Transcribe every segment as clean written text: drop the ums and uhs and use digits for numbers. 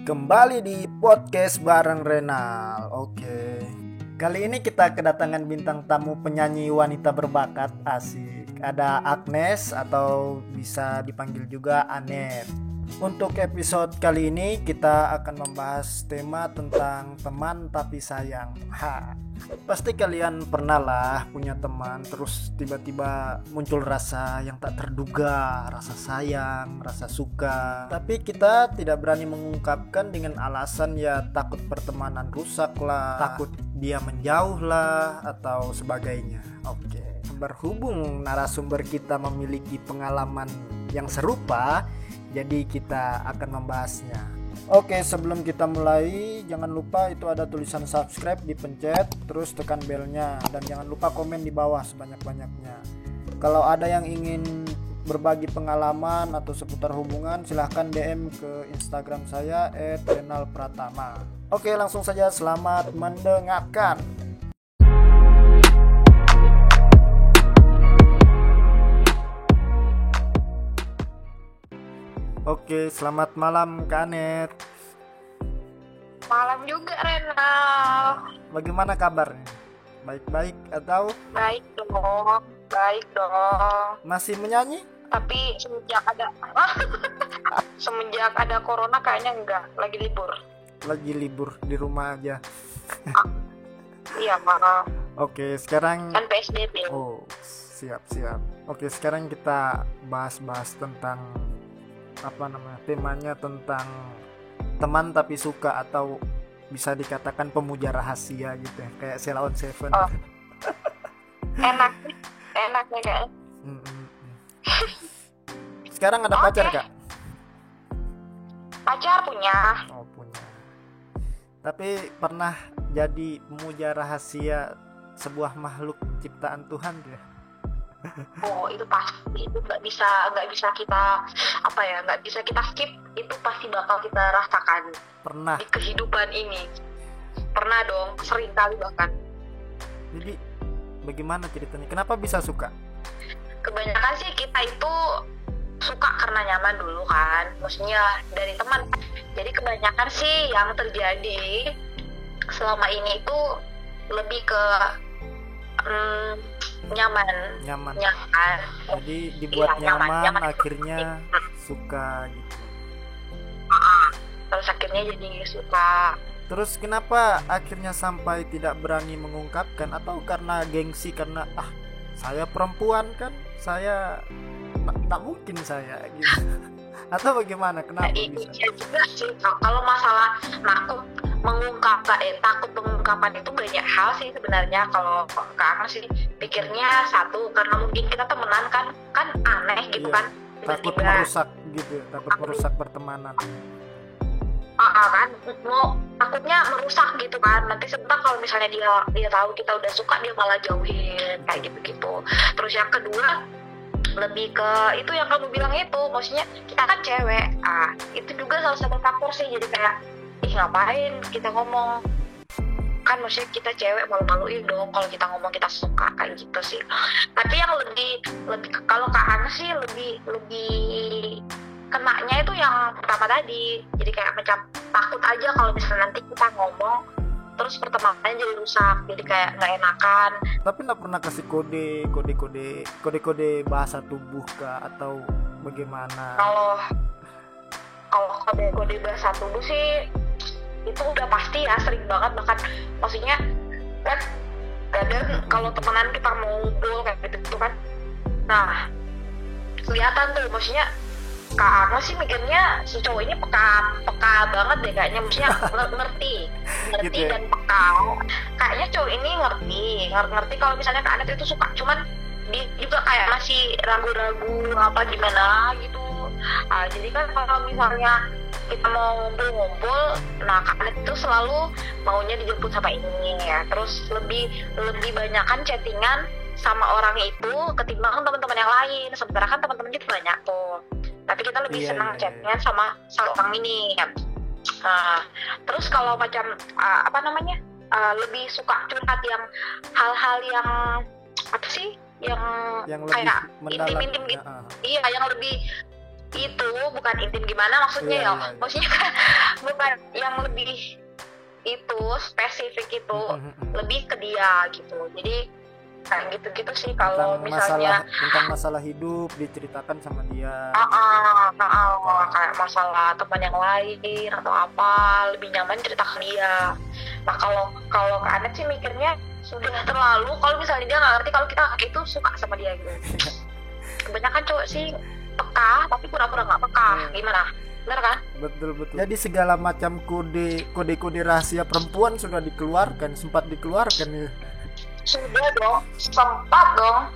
kembali di podcast bareng Renal. Oke. Kali ini kita kedatangan bintang tamu penyanyi wanita berbakat asik. Ada Agnes atau bisa dipanggil juga Anet. Untuk episode kali ini kita akan membahas tema tentang teman tapi sayang. Pasti kalian pernah lah punya teman terus tiba-tiba muncul rasa yang tak terduga, rasa sayang, rasa suka. Tapi kita tidak berani mengungkapkan dengan alasan ya takut pertemanan rusak lah, takut dia menjauh lah atau sebagainya. Oke. Berhubung narasumber kita memiliki pengalaman yang serupa, jadi kita akan membahasnya. Oke, sebelum kita mulai, jangan lupa itu ada tulisan subscribe, dipencet, terus tekan belnya, dan jangan lupa komen di bawah sebanyak-banyaknya. Kalau ada yang ingin berbagi pengalaman atau seputar hubungan, silahkan DM ke Instagram saya @renalpratama. Oke, langsung saja, selamat mendengarkan. Oke, selamat malam Kak Anet. Malam juga Renal. Bagaimana kabarnya? Baik-baik atau? Baik dong. Masih menyanyi? Tapi semenjak ada corona kayaknya enggak, lagi libur. Lagi libur di rumah aja. Iya maaf. Oke, sekarang Kan PSBB. Oh, siap. Oke, sekarang kita bahas tentang temanya tentang teman tapi suka, atau bisa dikatakan pemuja rahasia gitu ya, kayak Sheila on Seven. Oh. Enak ya kak. Sekarang ada pacar Kak? Pacar punya. Oh, punya. Tapi pernah jadi pemuja rahasia sebuah makhluk ciptaan Tuhan ya? Oh, itu pasti, itu nggak bisa kita skip, itu pasti bakal kita rasakan. Pernah. Di kehidupan ini pernah dong, sering kali bahkan. Jadi bagaimana ceritanya, kenapa bisa suka? Kebanyakan sih kita itu suka karena nyaman dulu kan, maksudnya dari teman. Jadi kebanyakan sih yang terjadi selama ini itu lebih ke nyaman. Jadi dibuat nyaman, akhirnya suka gitu. Terus akhirnya jadi suka. Terus kenapa akhirnya sampai tidak berani mengungkapkan? Atau karena gengsi, karena saya perempuan kan, saya tak mungkin saya gitu. Atau bagaimana, kenapa bisa? Iya juga sih, kalau masalah takut pengungkapan itu banyak hal sih sebenarnya. Kalau Kak sih pikirnya satu, karena mungkin kita temenan kan aneh gitu. Iya, kan takut merusak gitu, takut merusak pertemanan. Kan takutnya merusak gitu kan, nanti sebentar kalau misalnya dia tahu kita udah suka, dia malah jauhin kayak gitu. Terus yang kedua, lebih ke itu yang kamu bilang itu, maksudnya kita kan cewek, itu juga salah satu faktor sih. Jadi kayak ngapain kita ngomong, kan maksudnya kita cewek malu-maluin dong kalau kita ngomong kita suka kayak gitu sih. Tapi yang lebih kalau Kak Ana sih lebih kenanya itu yang pertama tadi. Jadi kayak macam takut aja kalau misalnya nanti kita ngomong terus pertemanannya jadi rusak, jadi kayak nggak enakan. Tapi nggak pernah kasih kode bahasa tubuh Kak, atau bagaimana? Kalau kode bahasa tubuh sih itu udah pasti ya, sering banget. Bahkan maksudnya kan kadang kalau temenan kita mau ngumpul kayak gitu kan, nah kelihatan tuh, maksudnya Kak Agnes sih mikirnya si cowok ini peka banget deh kayaknya, maksudnya ngerti gitu ya? Dan peka. Kayaknya cowok ini ngerti kalau misalnya Kak Agnes itu suka, cuman dia juga kayak masih ragu-ragu apa gimana gitu. Jadi kan kalau misalnya kita mau ngumpul, nah Kak Agnes itu selalu maunya dijemput sama ini ya. Terus lebih banyakan chattingan sama orang itu ketimbang teman-teman yang lain. Sementara kan teman-teman kita banyak tuh, tapi kita lebih senang chattingan sama orang ini ya. Terus kalau macam lebih suka curhat yang hal-hal yang apa sih, yang kayak intim gitu. Iya, yang lebih itu bukan intim gimana maksudnya Iya, ya, iya. maksudnya kan bukan yang lebih itu spesifik itu, lebih ke dia gitu. Jadi kayak gitu-gitu sih kalau misalnya tentang masalah hidup diceritakan sama dia. kayak masalah teman yang lain atau apa, lebih nyaman cerita ke dia. Nah kalau ke Anet sih mikirnya sudah terlalu kalau misalnya dia nggak ngerti kalau kita itu suka sama dia gitu. Kebanyakan cowok sih peka tapi pura-pura nggak peka. Gimana? Bener kan? Betul. Jadi segala macam kode rahasia perempuan sudah sempat dikeluarkan ya. Sudah dong, sempat dong.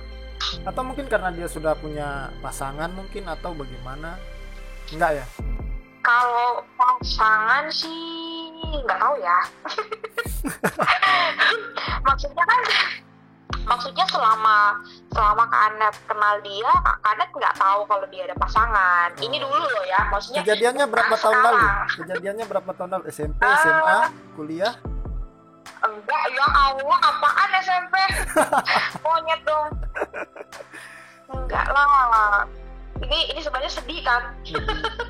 Atau mungkin karena dia sudah punya pasangan mungkin, atau bagaimana? Enggak ya? Kalau pasangan sih nggak tahu ya. maksudnya selama Kak Anet kenal dia, Kak Anet nggak tahu kalau dia ada pasangan. Ini dulu loh ya, maksudnya. Kejadiannya berapa tahun lalu? SMP, SMA, kuliah? Enggak, ya Allah, apaan SMP? Monyet dong. Enggak lah. Ini sebenarnya sedih kan?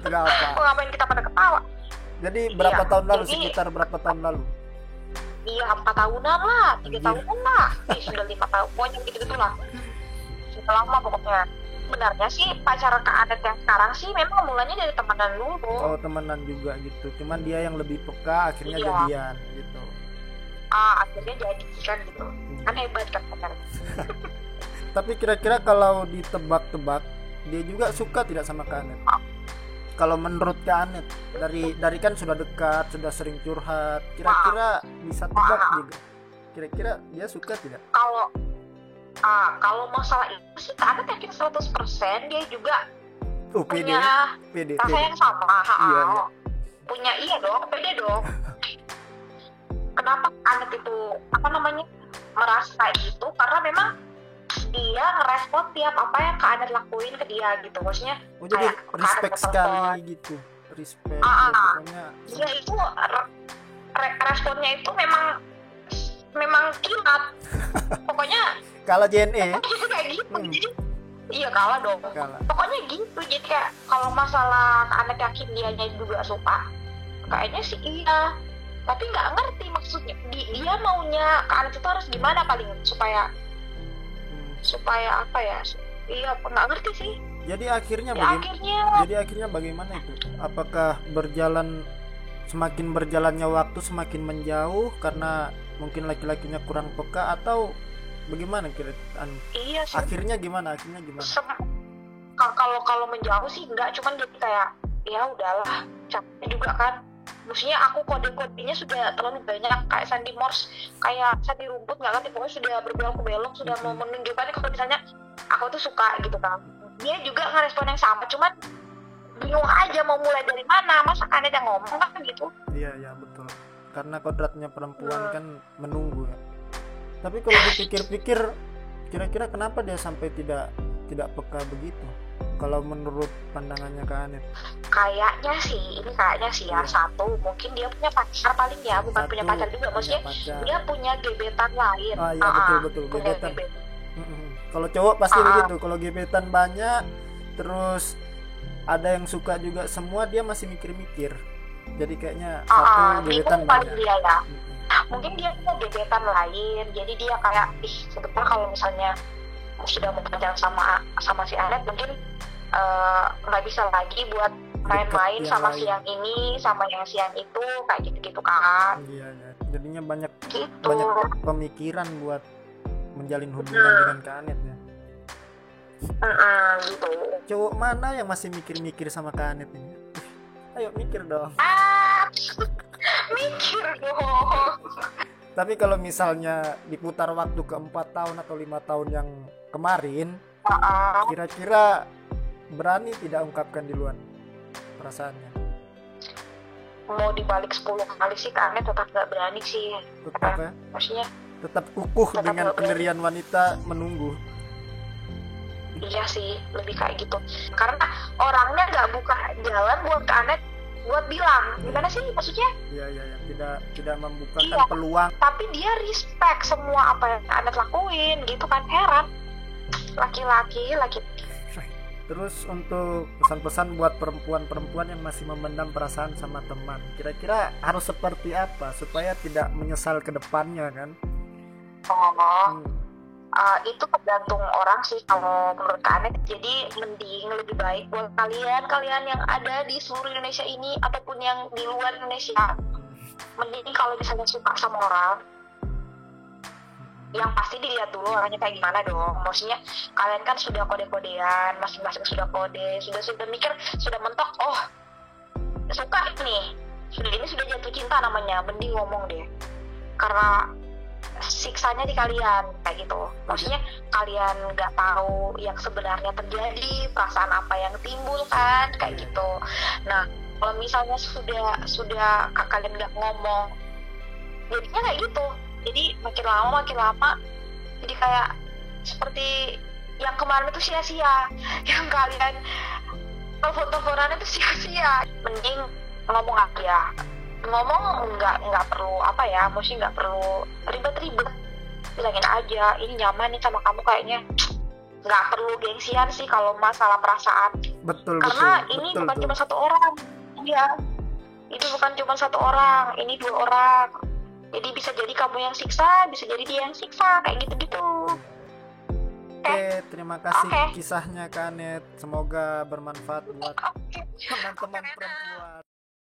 Enggak apa. Ngapain kita pada ketawa? Jadi berapa tahun lalu? Sekitar berapa tahun lalu? Iya, 4 tahunan lah, 3 tahunan lah. Sudah 5 tahun, pokoknya gitu-gitu lah. Sudah lama pokoknya. Sebenarnya sih pacaran Kak Anet yang sekarang sih memang mulanya dari temenan dulu. Oh, temenan juga gitu. Cuman dia yang lebih peka, akhirnya jadian gitu. Akhirnya jadi kan gitu. Kan hebat kan pacaran. Tapi kira-kira kalau ditebak-tebak, dia juga suka tidak sama Kak Anet? Kalau menurut Kak Anet, dari kan sudah dekat, sudah sering curhat, kira-kira bisa tebak juga. Kira-kira dia suka tidak? Kalau masalah itu sih Kak Anet yakin 100% dia juga PD. punya rasa yang sama. Iya. Punya pede dong. Kenapa Kak Anet itu merasa kayak gitu? Karena memang dia ngerespon tiap apa yang Kak Anet lakuin ke dia gitu. Maksudnya jadi respect sekali gitu. Respect. Pokoknya dia itu responnya itu memang kilat. Pokoknya kalah JNE. kayak gitu. Jadi iya kalah dong. Kalah. Pokoknya gitu. Jadi kayak kalau masalah Kak Anet yakin dianya juga suka, kayaknya sih iya. Tapi nggak ngerti maksudnya dia maunya Kak Anet itu harus gimana paling supaya apa ya? Iya, nggak ngerti sih. Jadi akhirnya bagaimana itu? Apakah semakin berjalannya waktu semakin menjauh karena mungkin laki-lakinya kurang peka, atau bagaimana kira-kira? Iya sih. Akhirnya gimana? Kalau menjauh sih enggak, cuman jadi kayak ya udahlah, capek juga kan. Maksudnya aku kode-kodenya sudah terlalu banyak, kayak Sandy Morse, kayak Sandy rumput, nggak ngerti, pokoknya sudah berbelok-belok, sudah mau menunjukkan kalau misalnya aku tuh suka gitu kan. Dia juga ngerespon yang sama, cuman bingung aja mau mulai dari mana. Masa kan ada ngomong kan gitu. Iya betul, karena kodratnya perempuan kan menunggu ya. Tapi kalau dipikir-pikir, kira-kira kenapa dia sampai tidak peka begitu? Kalau menurut pandangannya Kak Anet? Kayaknya sih ya, satu mungkin dia punya pacar paling ya, bukan punya pacar juga, maksudnya dia punya gebetan lain. Betul gebetan. Kalau cowok pasti begitu, kalau gebetan banyak, terus ada yang suka juga semua, dia masih mikir-mikir. Jadi kayaknya satu gebetan banyak. Dia ya. Mungkin dia punya gebetan lain, jadi dia kayak sebetulnya kalau misalnya sudah mau pacaran sama si Anet, mungkin nggak bisa lagi buat main-main sama si yang ini sama yang si yang itu, kayak gitu kan. Iya. Jadinya banyak pemikiran buat menjalin hubungan dengan Kak Anet ya. Gitu. Cowok mana yang masih mikir-mikir sama Kak Anet ini? Ayo mikir dong. Mikir dong. Tapi kalau misalnya diputar waktu ke 4 tahun atau 5 tahun yang kemarin, kira-kira berani tidak ungkapkan di luar perasaannya? Mau dibalik 10 kali sih Kak Anet tetap gak berani sih. Tetap ya? Maksudnya tetap kukuh dengan pendirian wanita menunggu. Iya sih, lebih kayak gitu. Karena orangnya gak buka jalan buat Kak Anet buat bilang gimana sih maksudnya. Iya, tidak membukakan peluang. Tapi dia respect semua apa yang Kak Anet lakuin gitu kan. Heran, laki-laki Terus untuk pesan-pesan buat perempuan-perempuan yang masih memendam perasaan sama teman, kira-kira harus seperti apa supaya tidak menyesal ke depannya kan? Oh, itu tergantung orang sih kalau menurut Kak Anet. Jadi mending lebih baik buat kalian yang ada di seluruh Indonesia ini ataupun yang di luar Indonesia, mending kalau misalnya suka sama orang, yang pasti dilihat dulu orangnya kayak gimana dong. Maksudnya kalian kan sudah kode-kodean, masing-masing sudah kode, sudah mikir, sudah mentok, oh suka nih, ini sudah jatuh cinta namanya, mending ngomong deh, karena siksanya di kalian kayak gitu. Maksudnya kalian nggak tahu yang sebenarnya terjadi, perasaan apa yang timbul kan kayak gitu. Nah kalau misalnya sudah kalian nggak ngomong, jadinya kayak gitu. Jadi makin lama jadi kayak seperti yang kemarin itu sia-sia, yang kalian telepon-teleponan itu sia-sia. Mending ngomong aja, ngomong nggak perlu apa ya, mesti nggak perlu ribet-ribet, bilangin aja ini nyaman nih sama kamu kayaknya. Nggak perlu gengsian sih kalau masalah perasaan, karena ini bukan cuma satu orang. Iya, itu bukan cuma satu orang, ini 2 orang. Jadi bisa jadi kamu yang siksa, bisa jadi dia yang siksa, kayak gitu-gitu. Oke, terima kasih kisahnya Kak Anet. Semoga bermanfaat buat teman-teman perempuan.